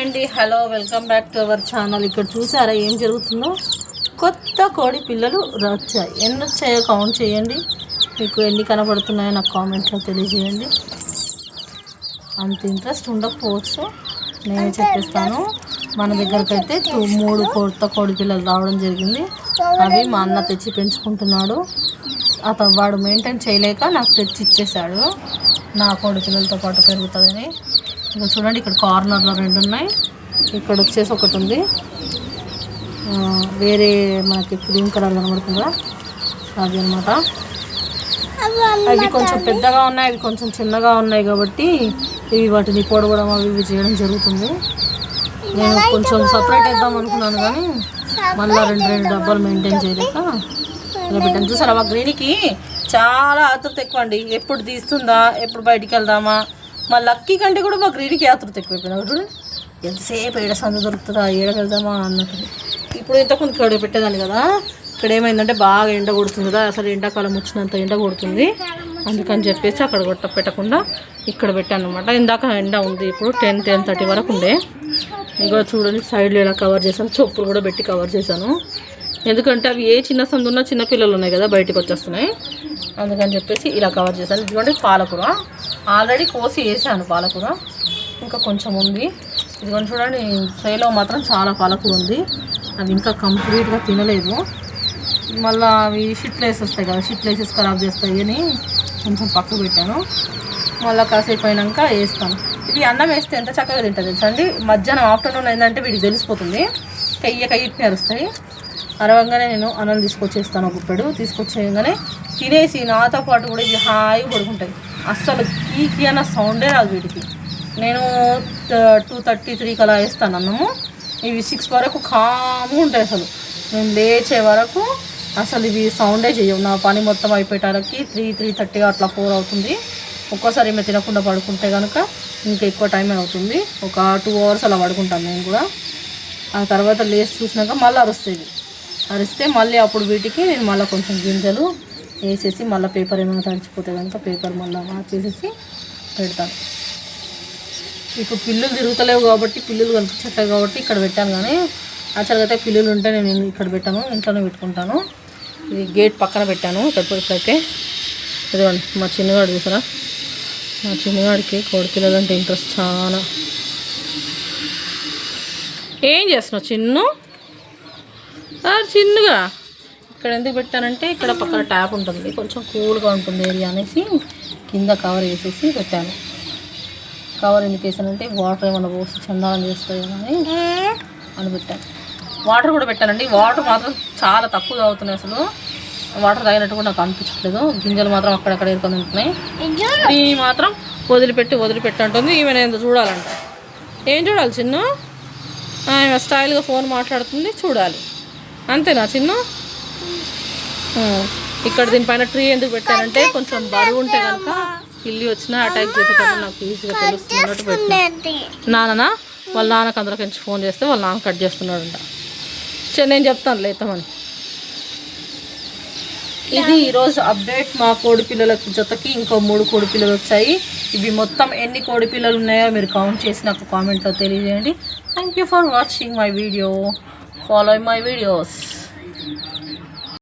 అండి, hello, welcome back to our channel. ఇక్కడ చూసారా ఏం జరుగుతుందో? కొత్త కోడి పిల్లలు వచ్చాయి. ఎన్ని వచ్చాయో కౌంట్ చేయండి. మీకు ఎన్ని కనబడుతున్నాయో నాకు కామెంట్లో తెలియజేయండి. అంత ఇంట్రెస్ట్ ఉండకపోవచ్చు, నేనే చెప్పేస్తాను. మన దగ్గరకు అయితే 3 కొత్త కోడి పిల్లలు రావడం జరిగింది. అవి మా అన్న తెచ్చి పెంచుకుంటున్నాడు. వాడు మెయింటైన్ చేయలేక నాకు తెచ్చి ఇచ్చేసాడు. నా కోడి పిల్లలతో పాటు పెరుగుతుందని. ఇంకా చూడండి, ఇక్కడ కార్నర్లో 2 ఉన్నాయి. ఇక్కడ వచ్చేసి ఒకటి ఉంది, వేరే మనకి క్రీమ్ కలర్ కనబడుతుందా అది అనమాట. అవి కొంచెం పెద్దగా ఉన్నాయి, అవి కొంచెం చిన్నగా ఉన్నాయి కాబట్టి ఇవి వాటిని పొడవడం అవి చేయడం జరుగుతుంది. నేను కొంచెం సపరేట్ వేద్దాం అనుకున్నాను, కానీ మళ్ళీ 2 డబ్బాలు మెయింటైన్ చేయలేక ఇలా పెట్టాను. చూసారా, మా గ్రీనికి చాలా ఆతృత ఎక్కువ అండి. ఎప్పుడు తీస్తుందా, ఎప్పుడు బయటికి వెళ్దామా. మా లక్కీ కంటే కూడా మా గ్రీనికి ఆతృత ఎక్కువైపోయినా. ఎంతసేపు ఏడ సందు దొరుకుతుందా, ఏడకి వెళ్దామా అన్నట్టు. ఇప్పుడు ఇంతకుముందు ఇక్కడ పెట్టేదాన్ని కదా. ఇక్కడ ఏమైందంటే బాగా ఎండ కొడుతుంది కదా, అసలు ఎండాకాలం వచ్చినంత ఎండ కొడుతుంది. అందుకని చెప్పేసి అక్కడ పెట్టకుండా ఇక్కడ పెట్టాను అనమాట. ఇందాక ఎండ ఉంది, ఇప్పుడు 10-10:30 వరకు ఉండే. ఇంకా చూడండి సైడ్లో ఇలా కవర్ చేశాను, చెప్పులు కూడా పెట్టి కవర్ చేశాను. ఎందుకంటే అవి ఏ చిన్న సందు ఉన్నా చిన్న పిల్లలు ఉన్నాయి కదా, బయటకు వచ్చేస్తున్నాయి. అందుకని చెప్పేసి ఇలా కవర్ చేశాను. ఇదిగోండి పాలకూర ఆల్రెడీ కోసి వేసాను. పాలకూర ఇంకా కొంచెం ఉంది. ఇదిగోండి చూడండి, ట్రేలో మాత్రం చాలా పాలకూర ఉంది. అవి ఇంకా కంప్లీట్గా తినలేదు. మళ్ళీ అవి షిట్లు వేసేస్తాయి కదా, షిట్లు వేసేసి ఖరాబ్ చేస్తాయి అని కొంచెం పక్కకు పెట్టాను. మళ్ళీ కాసేపు అయినాక వేస్తాను. ఇది అన్నం వేస్తే ఎంత చక్కగా తింటుంది తెలుసండి. మధ్యాహ్నం ఆఫ్టర్నూన్ అయిందంటే వీడికి తెలిసిపోతుంది, కయ్యని అరుస్తాయి. అరవంగానే నేను అన్నం తీసుకొచ్చేస్తాను. ఒక గుప్పెడు తీసుకొచ్చేయగానే తినేసి నాతో పాటు కూడా ఇవి హాయిగా పడుకుంటాయి. అస్సలు కీకి అన్న సౌండే రాదు వీటికి. నేను 2:33 అలా వేస్తాను అన్నము. ఇవి 6 వరకు కామ్గా ఉంటాయి. అసలు నేను లేచే వరకు అసలు ఇవి సౌండే చేయవు. నా పని మొత్తం అయిపోయేటానికి 3:30 అట్లా 4 అవుతుంది. ఒక్కోసారి ఏమైనా తినకుండా పడుకుంటే కనుక ఇంకా ఎక్కువ టైం అవుతుంది. ఒక 2 అవర్స్ అలా పడుకుంటాను నేను కూడా. ఆ తర్వాత లేచి చూసినాక మళ్ళీ అరిస్తే మళ్ళీ అప్పుడు వీటికి నేను మళ్ళీ కొంచెం గింజలు వేసేసి మళ్ళీ పేపర్ ఏమైనా తడిచిపోతే కనుక పేపర్ మళ్ళీ మార్చేసేసి పెడతాను. ఇప్పుడు పిల్లులు తిరుగుతలేవు కాబట్టి, పిల్లులు కనిపించట్లేదు కాబట్టి ఇక్కడ పెట్టాను. కానీ యాక్చువల్గా అయితే పిల్లులు ఉంటే నేను ఇక్కడ పెట్టాను, ఇంట్లోనే పెట్టుకుంటాను. ఇది గేట్ పక్కన పెట్టాను. ఇప్పుడైతే ఇదిగోండి మా చిన్నవాడు చూసారా, మా చిన్నవాడికి కోడి పిల్లలు అంటే ఇంట్రెస్ట్ చాలా. ఏం చేస్తున్నావు చిన్నగా? ఇక్కడ ఎందుకు పెట్టానంటే ఇక్కడ పక్కన ట్యాప్ ఉంటుంది, కొంచెం కూల్గా ఉంటుంది ఏరియా అనేసి కింద కవర్ వేసేసి పెట్టాను. కవర్ ఎందుకు వేసానంటే వాటర్ ఏమైనా పోసి చందాలం చేస్తాయి అని పెట్టాను. వాటర్ కూడా పెట్టానండి. వాటర్ మాత్రం చాలా తక్కువ తాగుతున్నాయి. అసలు వాటర్ తాగినట్టు కూడా నాకు అనిపించట్లేదు. గింజలు మాత్రం అక్కడక్కడ ఏరుకొని ఉంటున్నాయి. దీన్ని మాత్రం వదిలిపెట్టి అంటుంది. ఈమె ఎంత చూడాలంట. ఏం చూడాలి చిన్న? ఆమె స్టైల్గా ఫోన్ మాట్లాడుతుంది, చూడాలి. అంతేనా చిన్న? ఇక్కడ దీనిపైన ట్రీ ఎందుకు పెట్టానంటే కొంచెం బరువు ఉంటే కనుక పిల్లి వచ్చినా అటాక్ చేసేటప్పుడు నాకు ఈజీగా తెలుస్తున్నట్టు పెట్టాను. నాన్న వాళ్ళ నాన్నకు అందరికించి ఫోన్ చేస్తే వాళ్ళ నాన్న కట్ చేస్తున్నాడంట. నేను చెప్తాను లేతామని. ఇది ఈరోజు అప్డేట్. మా కోడి పిల్లలకి జతకి ఇంకో 3 కోడి పిల్లలు వచ్చాయి. ఇవి మొత్తం ఎన్ని కోడి పిల్లలు ఉన్నాయో మీరు కౌంట్ చేసి నాకు కామెంట్లో తెలియజేయండి. Thank you for watching my video. Follow my videos.